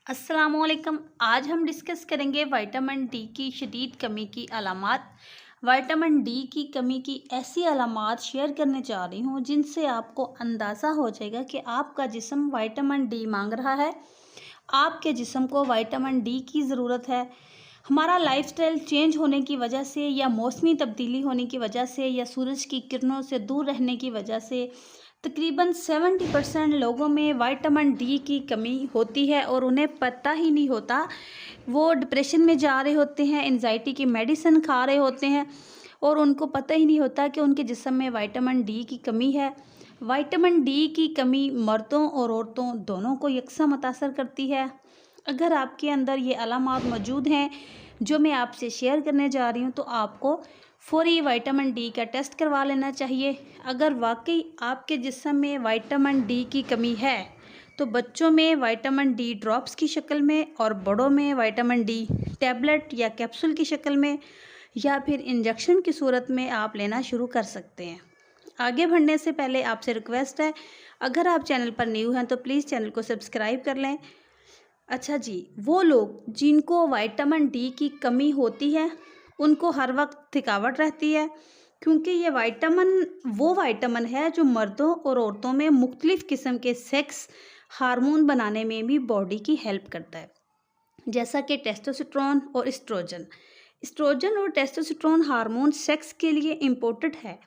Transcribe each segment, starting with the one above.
अस्सलामुअलैकुम। आज हम डिस्कस करेंगे विटामिन डी की शदीद कमी की अलामात। विटामिन डी की कमी की ऐसी अलामात शेयर करने जा रही हूँ जिनसे आपको अंदाज़ा हो जाएगा कि आपका जिस्म विटामिन डी मांग रहा है, आपके जिस्म को विटामिन डी की ज़रूरत है। हमारा लाइफस्टाइल चेंज होने की वजह से या मौसमी तब्दीली होने की वजह से या सूरज की किरणों से दूर रहने की वजह से तकरीबन 70% लोगों में विटामिन डी की कमी होती है और उन्हें पता ही नहीं होता। वो डिप्रेशन में जा रहे होते हैं, एंजाइटी की मेडिसिन खा रहे होते हैं और उनको पता ही नहीं होता कि उनके जिस्म में विटामिन डी की कमी है। विटामिन डी की कमी मर्दों और औरतों दोनों को यकसा मुतासर करती है। अगर आपके अंदर ये अलामात मौजूद हैं जो मैं आपसे शेयर करने जा रही हूँ तो आपको फ़ौरी विटामिन डी का टेस्ट करवा लेना चाहिए। अगर वाकई आपके जिस्म में विटामिन डी की कमी है तो बच्चों में विटामिन डी ड्रॉप्स की शक्ल में और बड़ों में विटामिन डी टैबलेट या कैप्सूल की शक्ल में या फिर इंजेक्शन की सूरत में आप लेना शुरू कर सकते हैं। आगे बढ़ने से पहले आपसे रिक्वेस्ट है, अगर आप चैनल पर न्यू हैं तो प्लीज़ चैनल को सब्सक्राइब कर लें। अच्छा जी, वो लोग जिनको विटामिन डी की कमी होती है उनको हर वक्त थकावट रहती है, क्योंकि ये विटामिन है जो मर्दों और औरतों में मुख्तलिफ़ किस्म के सेक्स हार्मोन बनाने में भी बॉडी की हेल्प करता है, जैसा कि टेस्टोस्टेरोन और एस्ट्रोजन। एस्ट्रोजन और टेस्टोस्टेरोन हार्मोन सेक्स के लिए इम्पोर्टेंट है।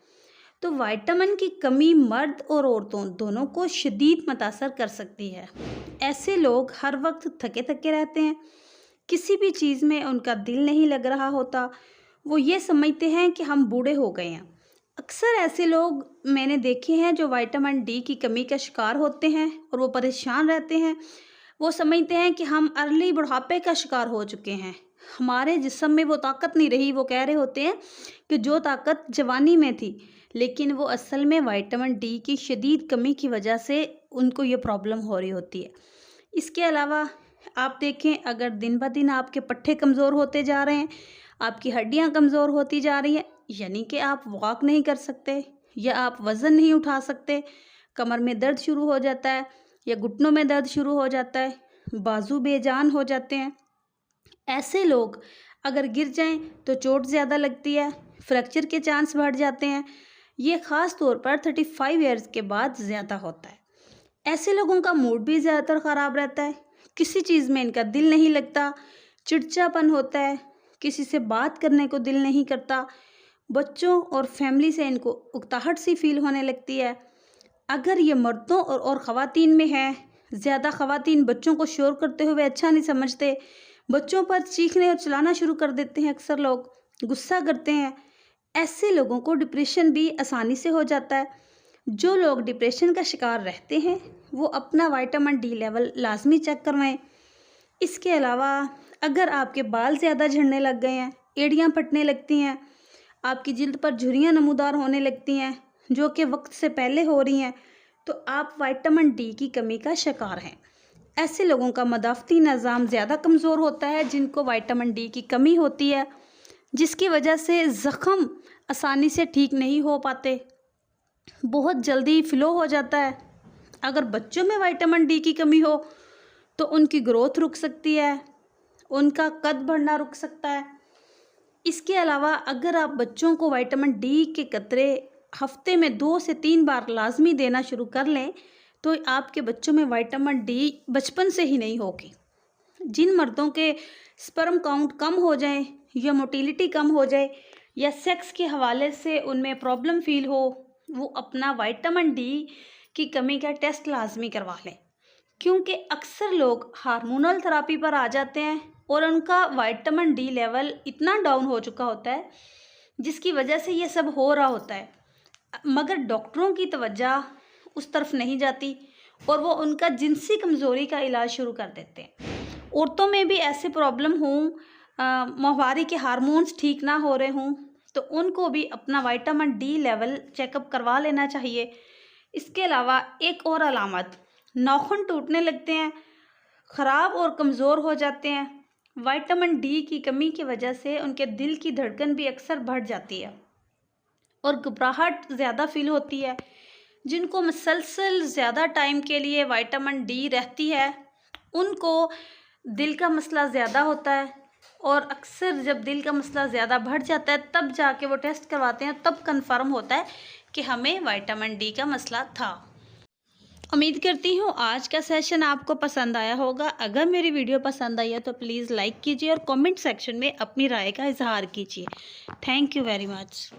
तो विटामिन की कमी मर्द और औरतों दोनों को शदीद मुतासर कर सकती है। ऐसे लोग हर वक्त थके थके रहते हैं, किसी भी चीज़ में उनका दिल नहीं लग रहा होता, वो ये समझते हैं कि हम बूढ़े हो गए हैं। अक्सर ऐसे लोग मैंने देखे हैं जो विटामिन डी की कमी का शिकार होते हैं और वो परेशान रहते हैं। वो समझते हैं कि हम अर्ली बुढ़ापे का शिकार हो चुके हैं, हमारे जिस्म में वो ताकत नहीं रही। वो कह रहे होते हैं कि जो ताकत जवानी में थी, लेकिन वो असल में विटामिन डी की शदीद कमी की वजह से उनको ये प्रॉब्लम हो रही होती है। इसके अलावा आप देखें, अगर दिन ब दिन आपके पट्टे कमज़ोर होते जा रहे हैं, आपकी हड्डियां कमज़ोर होती जा रही हैं, यानी कि आप वॉक नहीं कर सकते या आप वज़न नहीं उठा सकते, कमर में दर्द शुरू हो जाता है या घुटनों में दर्द शुरू हो जाता है, बाजू बेजान हो जाते हैं। ऐसे लोग अगर गिर जाएं तो चोट ज़्यादा लगती है, फ्रैक्चर के चांस बढ़ जाते हैं। ये ख़ास तौर पर 35 ईयर्स के बाद ज़्यादा होता है। ऐसे लोगों का मूड भी ज़्यादातर ख़राब रहता है, किसी चीज़ में इनका दिल नहीं लगता, चिड़चिड़ापन होता है, किसी से बात करने को दिल नहीं करता, बच्चों और फैमिली से इनको उकताहट सी फील होने लगती है। अगर ये मर्दों और ख़वातीन में है, ज़्यादा ख़वातीन बच्चों को शोर करते हुए अच्छा नहीं समझते, बच्चों पर चीखने और चिल्लाना शुरू कर देते हैं, अक्सर लोग गुस्सा करते हैं। ऐसे लोगों को डिप्रेशन भी आसानी से हो जाता है। जो लोग डिप्रेशन का शिकार रहते हैं वो अपना विटामिन डी लेवल लाजमी चेक करवाएं। इसके अलावा अगर आपके बाल ज़्यादा झड़ने लग गए हैं, एड़ियाँ फटने लगती हैं, आपकी जिल्द पर झुर्रियाँ नमूदार होने लगती हैं जो कि वक्त से पहले हो रही हैं, तो आप विटामिन डी की कमी का शिकार हैं। ऐसे लोगों का मदाफ़ती निज़ाम ज़्यादा कमज़ोर होता है जिनको विटामिन डी की कमी होती है, जिसकी वजह से ज़ख़म आसानी से ठीक नहीं हो पाते, बहुत जल्दी फ़्लो हो जाता है। अगर बच्चों में विटामिन डी की कमी हो तो उनकी ग्रोथ रुक सकती है, उनका कद बढ़ना रुक सकता है। इसके अलावा अगर आप बच्चों को विटामिन डी के कतरे हफ्ते में 2 से 3 बार लाजमी देना शुरू कर लें तो आपके बच्चों में विटामिन डी बचपन से ही नहीं होगी। जिन मर्दों के स्पर्म काउंट कम हो जाए या मोटिलिटी कम हो जाए या सेक्स के हवाले से उनमें प्रॉब्लम फील हो, वो अपना विटामिन डी की कमी का टेस्ट लाजमी करवा लें, क्योंकि अक्सर लोग हार्मोनल थेरेपी पर आ जाते हैं और उनका विटामिन डी लेवल इतना डाउन हो चुका होता है जिसकी वजह से ये सब हो रहा होता है, मगर डॉक्टरों की तवज्जो उस तरफ नहीं जाती और वो उनका जिनसी कमज़ोरी का इलाज शुरू कर देते हैं। औरतों में भी ऐसे प्रॉब्लम हों, माहवारी के हार्मोन्स ठीक ना हो रहे हों, तो उनको भी अपना विटामिन डी लेवल चेकअप करवा लेना चाहिए। इसके अलावा एक और अलामत, नाखून टूटने लगते हैं, ख़राब और कमज़ोर हो जाते हैं। विटामिन डी की कमी की वजह से उनके दिल की धड़कन भी अक्सर बढ़ जाती है और घबराहट ज़्यादा फील होती है। जिनको मुसलसल ज़्यादा टाइम के लिए विटामिन डी रहती है उनको दिल का मसला ज़्यादा होता है और अक्सर जब दिल का मसला ज़्यादा बढ़ जाता है तब जाके वो टेस्ट करवाते हैं, तब कंफर्म होता है कि हमें विटामिन डी का मसला था। उम्मीद करती हूँ आज का सेशन आपको पसंद आया होगा। अगर मेरी वीडियो पसंद आई है तो प्लीज़ लाइक कीजिए और कमेंट सेक्शन में अपनी राय का इजहार कीजिए। Thank you very much.